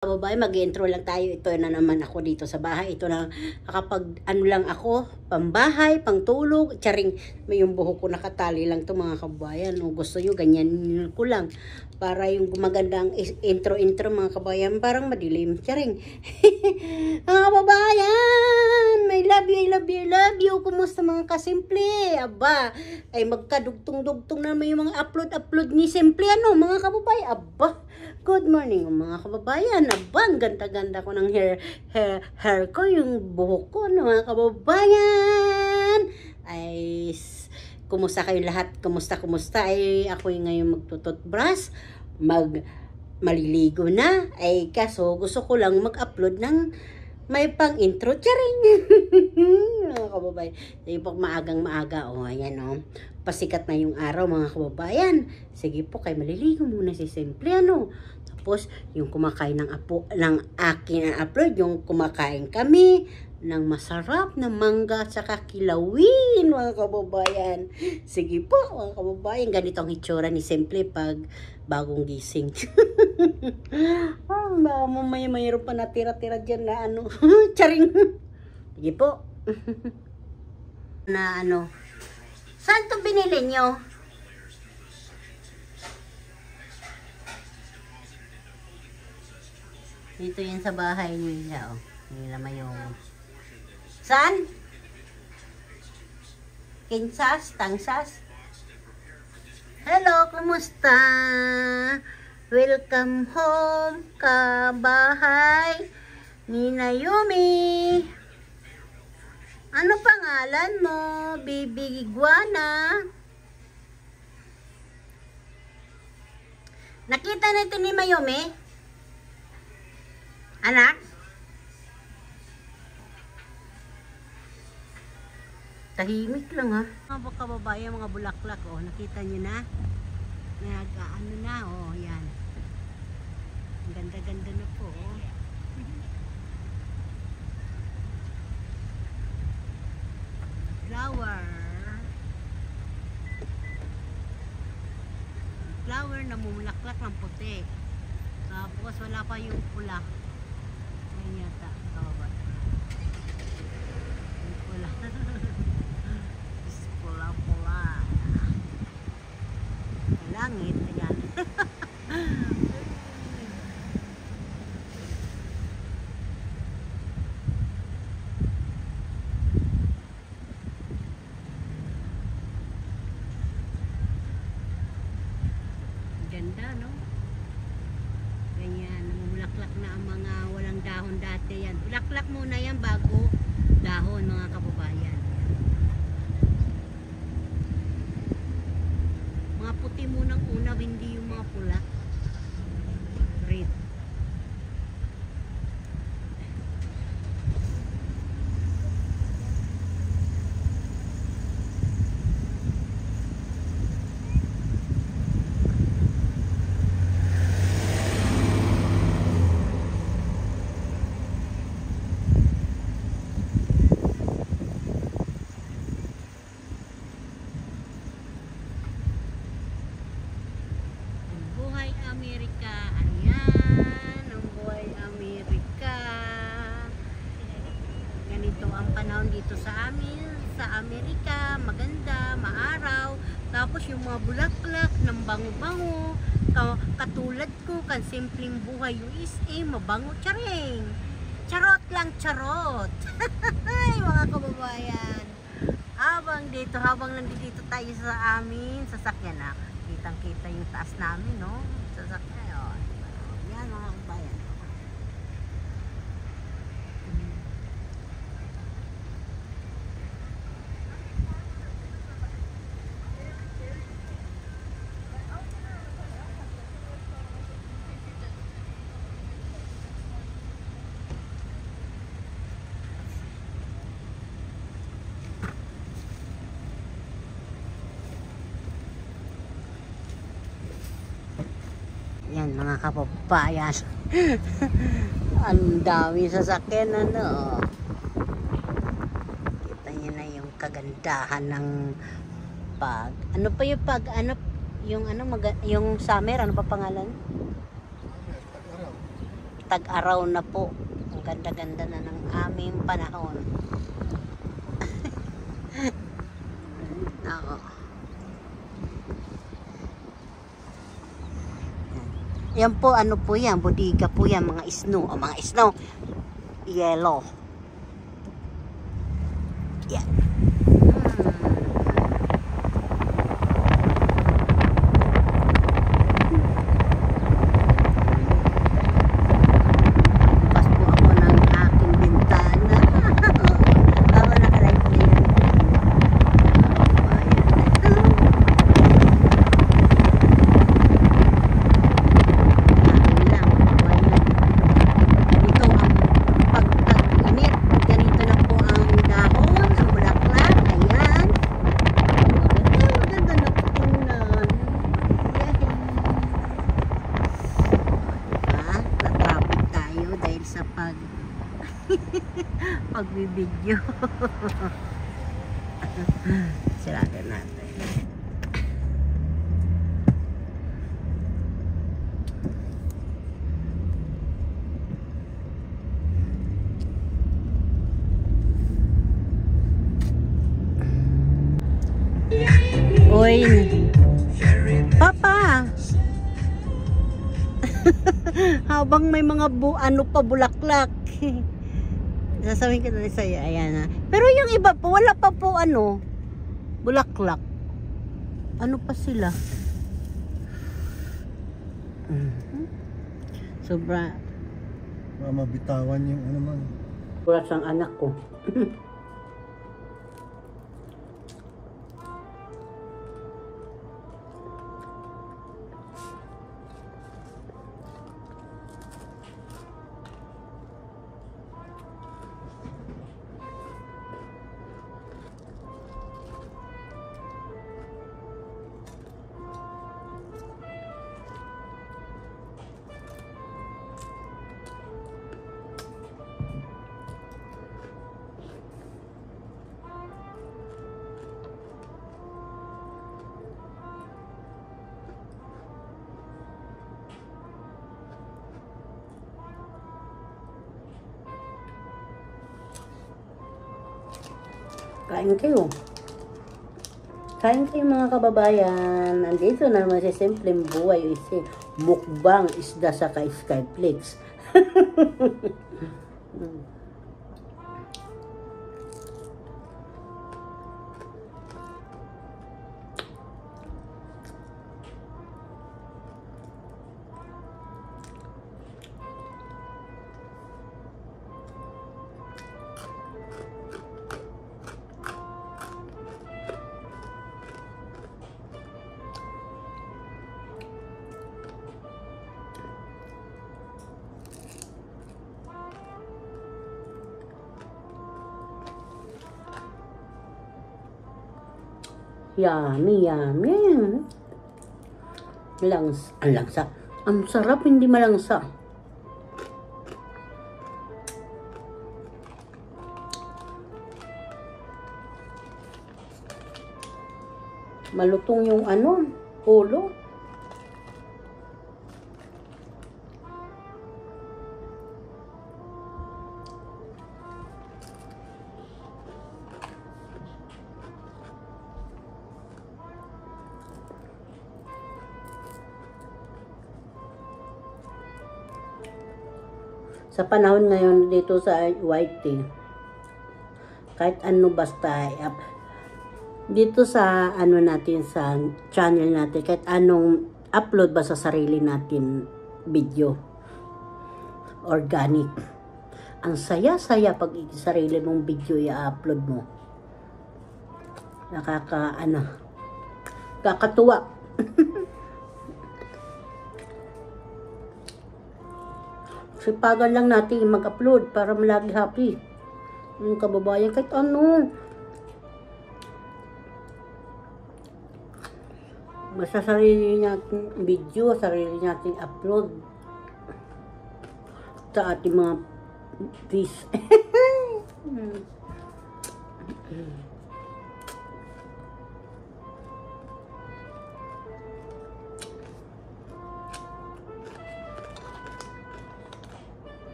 Kababayan, mag-intro lang tayo. Ito na naman ako dito sa bahay. Ito na, kapag ano lang ako, pambahay, pangtulog, charing, may yung buhok ko nakatali lang to mga kababayan. O gusto nyo, ganyan ko lang. Para yung gumagandang intro mga kababayan, parang madilim, charing. Mga kababayan, I love you, I love you, I love you. Kumusta mga kasimple? Aba, ay magkadugtong-dugtong na may mga upload ni Simple, ano, mga kababayan. Aba, good morning mga kababayan. Aba, ang ganda-ganda ko ng hair ko, yung buhok ko, no, mga kababayan. Ay, kumusta kayo lahat? Kumusta? Ay, ako yung ngayon magtututbrush, maliligo na. Ay, kaso gusto ko lang mag-upload ng may pang intro, charing. Mga kababayan, yung pag maaga, oh, ayan, oh. Pasikat na yung araw, mga kababayan. Sige po, kay maliligo muna si Simple, ano. Tapos, yung kumakain ng akin ang upload, yung kumakain kami ng masarap na mangga at saka kilawin, mga kababayan. Sige po, mga kababayan, ganito ang hitsura ni Simple pag bagong gising. Mayroon pa natira-tira dyan na ano. Charing. Sige po. Na ano. Saan to binili nyo? Dito yan sa bahay nila. Oh. Nila Mayong. Saan? Kinsas? Tangsas? Hello, kumusta? Welcome home ka bahay ni Naomi. Ano pangalan mo, baby iguana? Nakita na ito ni Naomi? Anak? Tahimik lang, ha? Mga kababayan, mga bulaklak, oh, nakita nyo na? Nag-ano na, oh, yan. Ang ganda-ganda na po, oh. Flower na mumulaklak ng puti. Tapos wala pa yung pula. Ayun yata, kababayan. Yung pula. Pula-pula. Langit, ayan. Ganda, no? Ganyan, namumulaklak na ang mga walang dahon dati yan. Bulaklak muna yan bago dahon, mga kababayan. Mga puti munang una, hindi yung mga pula. Red. Amerika, ayan, ang buhay Amerika. Ganito ang panahon dito sa amin, sa Amerika, maganda, maaraw. Tapos yung mga bulaklak ng bango-bango, katulad ko, kan simpleng buhay USA, mabango, charing. Charot lang, charot. Mga kababayan, habang nandito tayo sa amin, sasakyan na, kitang-kita yung taas namin, no? Sasakyan, oh. Yan, mga kababayan. Yan, mga kababayan. Ang dami sasakyan, ano. Kita nyo na yung kagandahan ng yung summer, ano pa pangalan? tag-araw na po. Ang ganda-ganda na ng aming panahon. Ako. Yan po, ano po yan, bodega po yan, mga snow. O, mga snow. Yellow. Yan. Bukas po ako ng aking bintana. Ako nakalive na yan. Pagbibidyo. Siragan natin. Uy, Papa. Habang may mga ano pa bulaklak. Sasabihin ko na rin sa'yo, ayan ha. Pero yung iba po, wala pa po ano, bulaklak. Ano pa sila? Sobra. Mabitawan yung ano man. Oras ang anak ko. Kain kayo. Kain kayo mga kababayan. Nandito na naman si Simpleng Buhay. Isi mukbang isda sa Skyflix. Yummy, yummy. Ang langsa. Ang sarap, hindi malangsa. Malutong yung ano, ulo. Sa panahon ngayon dito sa YT, kahit ano basta dito sa ano natin sa channel natin, kahit anong upload ba sa sarili natin video, organic. Ang saya-saya pag sarili mong video i-upload mo. Kakatuwa. Sipagan lang natin mag-upload para malagi happy. Yung kababayan, kahit ano. Basta sarili natin video, sarili natin upload sa ating mga fish.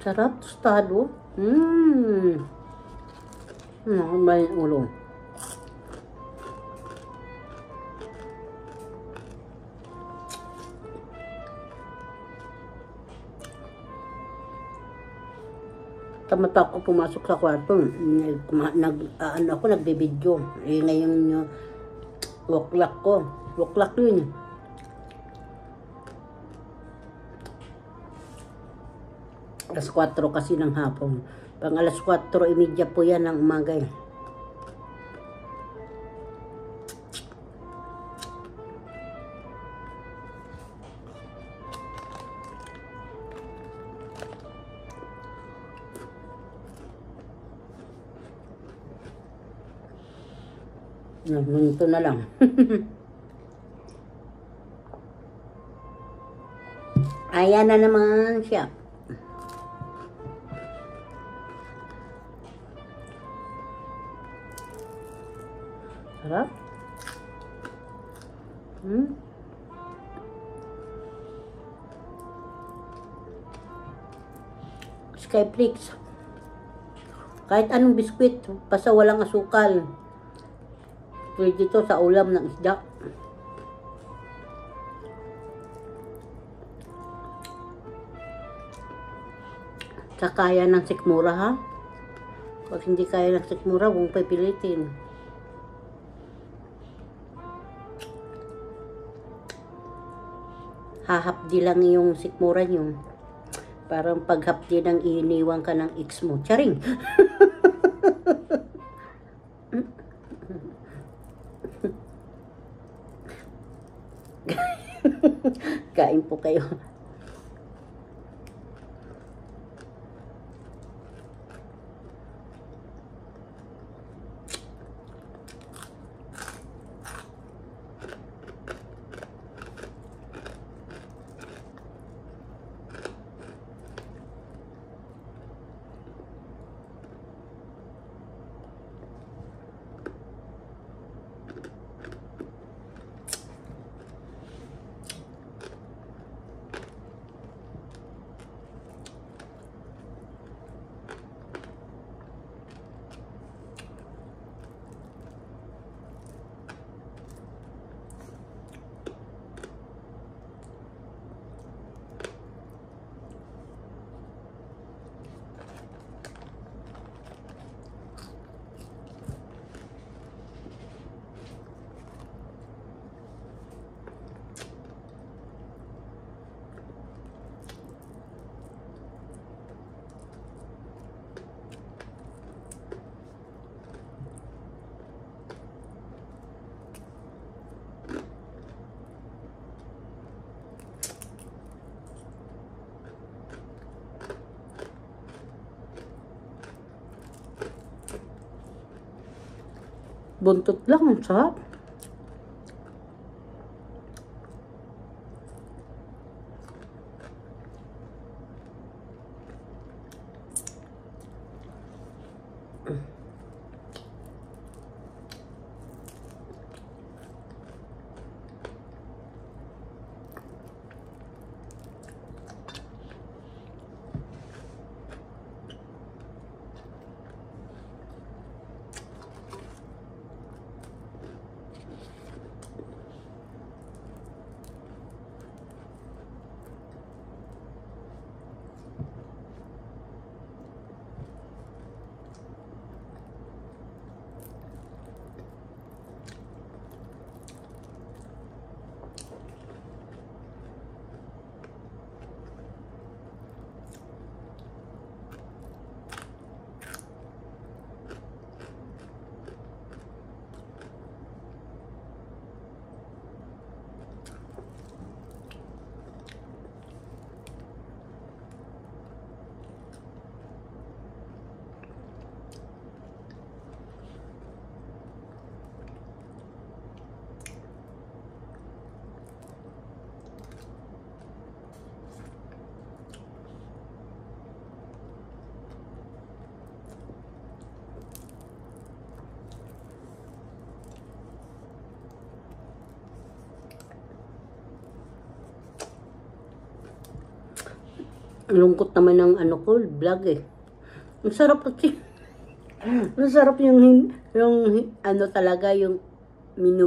Sarap, tostado. Mmm. Ang ba yung ulo? Tamata ako pumasok sa kwarto. Nagbibideo. Ngayon yung waklak ko. Waklak yun. Alas 4 kasi ng hapon. Pang alas 4:30 po yan ng umaga. Ito na lang. Ayan na naman siya. Sarap. Skyflakes. Kahit anong biskwit, basta walang asukal. Pwede ito sa ulam ng isda. Sa kaya ng sikmura ha. Pag hindi kaya ng sikmura, huwag pipilitin. Hahapdi lang yung sikmura nyo. Parang paghapdi ng iniwan ka ng ex mo. Charing! Kain po kayo. Buntot lang, ang sarap. Lungkot naman ng ano ko, vlog eh. Ang sarap kasi. Ang sarap yung ano talaga, yung minu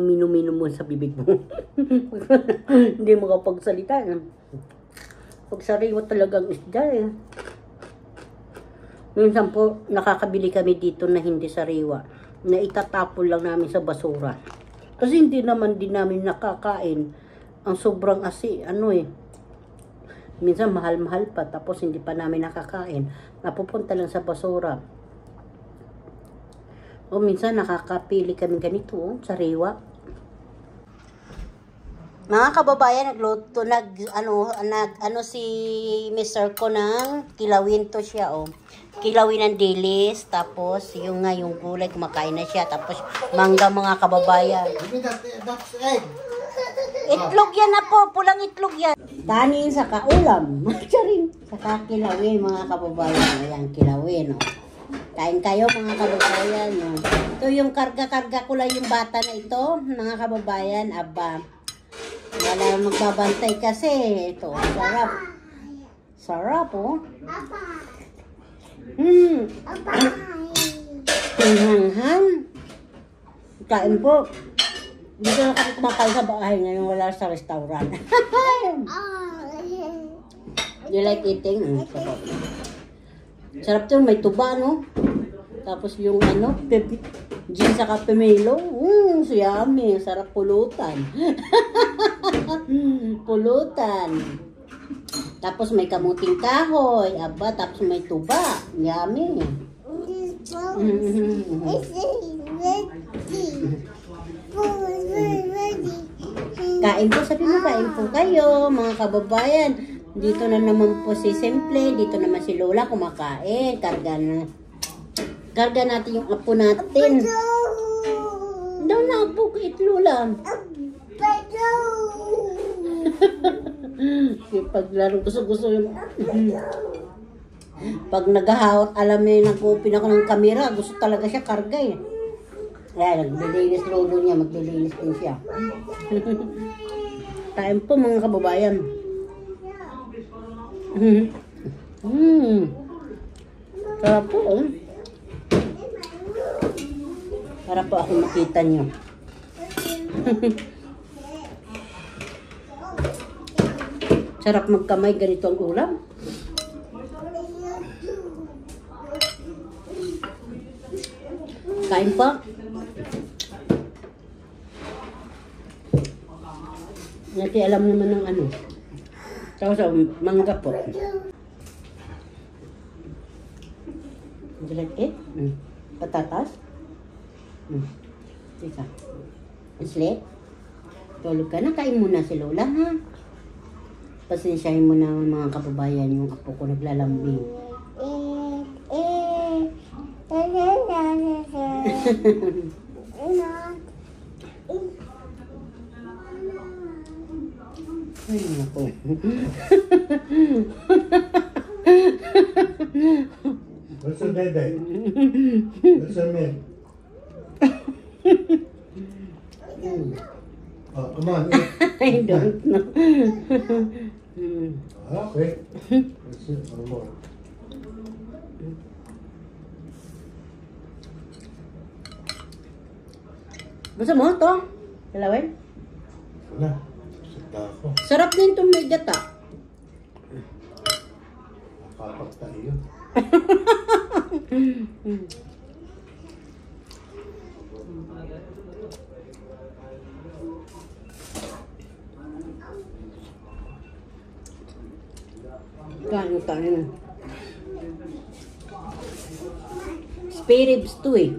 mo sa bibig mo. Hindi mo kapagsalita. Pag sariwa talagang isda eh. Minsan po, nakakabili kami dito na hindi sariwa. Na itatapon lang namin sa basura. Kasi hindi naman din namin nakakain. Ang sobrang ano eh. Minsan mahal-mahal pa, tapos hindi pa namin nakakain. Napupunta lang sa basura. O minsan nakakapili kami ganito, sariwa. Mga kababayan, nagluto, ano si Mr. ko ng kilawin to siya, oh. Kilawin ng dilis, tapos yung gulay, kumakain na siya, tapos mangga mga kababayan. That's egg. Itlog yan na po, pulang itlog yan. Kanin sa kaulam. Charing. Saka kilawin mga kababayan. Ayan, kilawin. Oh. Kain kayo mga kababayan. Oh. Ito yung karga-karga ko lang yung bata na ito. Mga kababayan, aba. Wala magbabantay kasi. Ito, sarap. Sarap, oh. Hanghang. Kain po. Dito na kami kumakain sa bahay ngayon, wala sa restaurant. You like eating? Sarap. Sarap to, may tuba, no? Tapos yung gin sa kapimelo. So yummy. Sarap pulutan. Pulutan. Tapos may kamuting kahoy. Aba, tapos may tuba. Yummy. Kain po, sabi mo, kain po kayo, mga kababayan. Dito na naman po si Simple, dito naman si Lola kumakain. Karga natin yung apo natin. Daw na apo, kait Lola. Paglaro, gusto yung... Pag naghahawak, alam niya, nag-open ako ng kamera, gusto talaga siya karga eh. Kaya naglilinis lolo niya, maglilinis din siya. Kain po mga kababayan. Sarap po, oh. Para po ako makita niyo. Sarap magkamay, ganito ang ulam. Kain po. Nati alam naman ng ano. Tapos mangga po. Would you like it? Patatas? Teka. Islet? Tulog ka na. Kain muna si Lola, ha? Pasensyahin mo na mga kababayan yung apo ko naglalambing. Ay, naku. What's your dede? What's your name? Oh, come on, eat. I don't know. Okay. That's it, one more. Gusto mo ito? Dalawin? Wala. Sita ako. Sarap din itong may gata. Nakapagta iyo. Kain. Spare ribs to eh.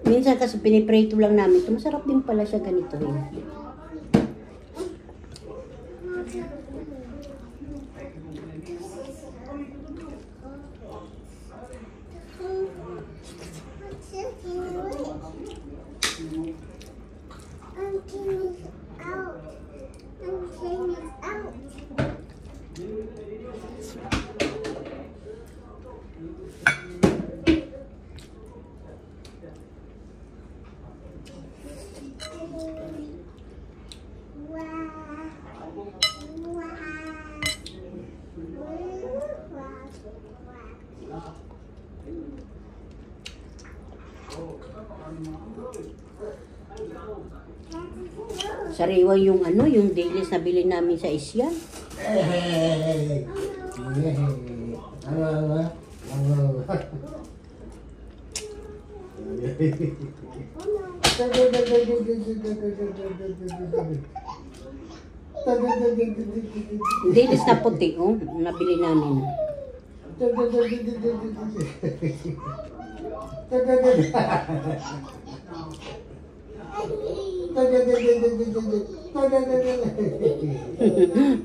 Minsan kasi piniprito lang namin ito. Masarap din pala siya ganito eh. Sariwa yung ano, yung dilis na bili namin sa Isyan. Dilis na puti, oh, nabili namin.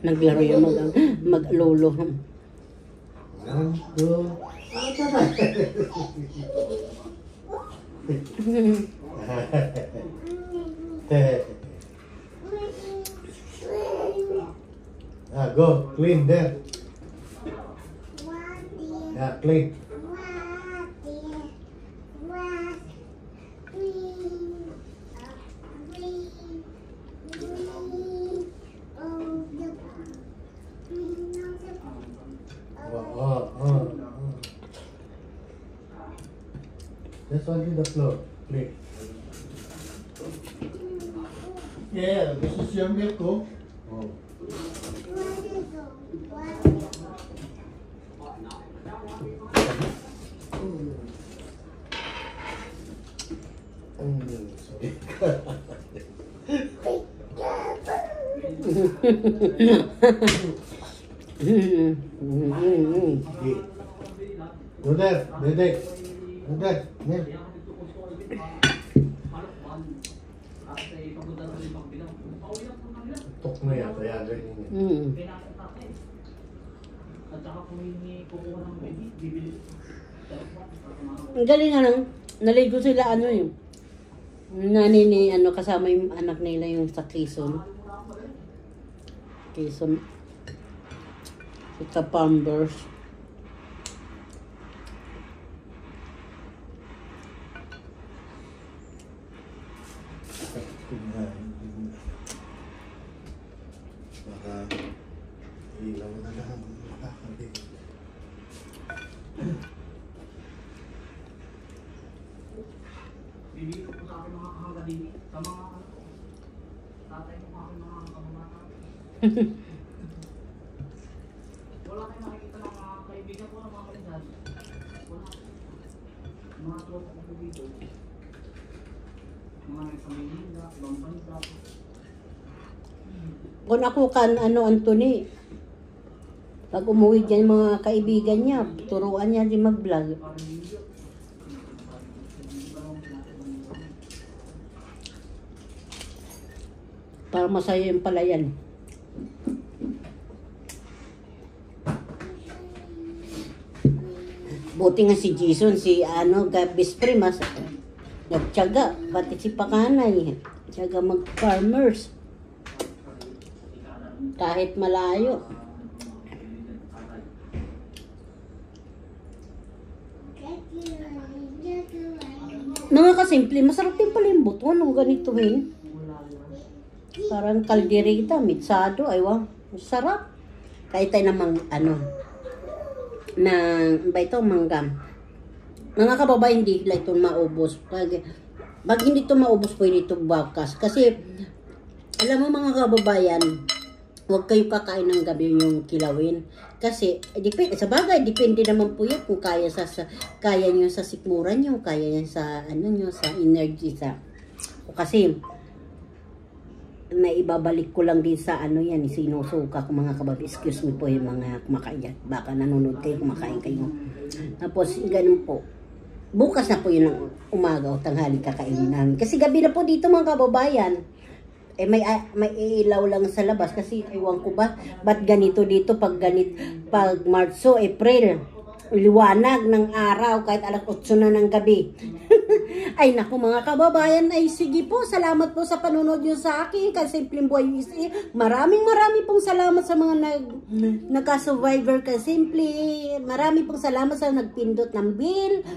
Naglaro yung mag-lolo. Go, clean there. Yeah, clean. Just only the floor, clean. Yeah, this is your milk, oh. Go there, Dede. Go there, Nel. Tok na yata yan. Ang galing nga lang, naligo sila ano yung nani ni ano kasama yung anak nila yung sa Quezon. Sa Pampers. Baka ilaw na lang. Bibigyan ko sa akin mga kahanggaling sa mga tatay ko sa akin mga kamamata. Wala kayong nakikita ng mga kaibigan ko na mga kalidad. Wala. Mga tropa ko dito. Mga nasa Maynila, ibang bansa. Kung ako kan ano Anthony, pag umuwi dyan mga kaibigan niya, turuan niya din mag-vlog. Para masaya yung palayan. Buti nga si Jason, si ano, Gabis Primas, nagtiyaga, pati si Pakanay, tiyaga mag-farmers. Kahit malayo. Mga kasimple, masarap din pala yung buto. Anong ganituhin? Parang kaldereta, mitsado, aywa. Sarap. Kahit tayo namang, ano, ba ito, manggam. Mga kababayan, hindi lang ito maubos. Pag hindi ito maubos, pwede ito bakas. Kasi, alam mo mga kababayan, huwag kayo kakain ng gabi yung kilawin. Kasi, depende, sa bagay, depende naman po yun kung kaya kaya nyo sa sikmuran nyo, kaya nyo sa, ano nyo, sa energy, kasi, may ibabalik ko lang din sa ano yan, sinusuka ko mga kabab. Excuse me po yung mga kumakain. Baka nanonood kayo, kumakain kayo. Tapos, ganun po. Bukas na po yun ng umaga o tanghali kakainin namin. Kasi gabi na po dito mga kababayan. May ilaw lang sa labas. Kasi ewan ko ba, ba't ganito dito pag Marso, April. Liwanag ng araw kahit alas 8 na ng gabi. Ay naku mga kababayan, ay sige po, salamat po sa panonood nyo sa akin kasi Simpleng Buhay USA. Maraming pong salamat sa mga nagka-survivor ka Simple. Maraming pong salamat sa nagpindot ng bill.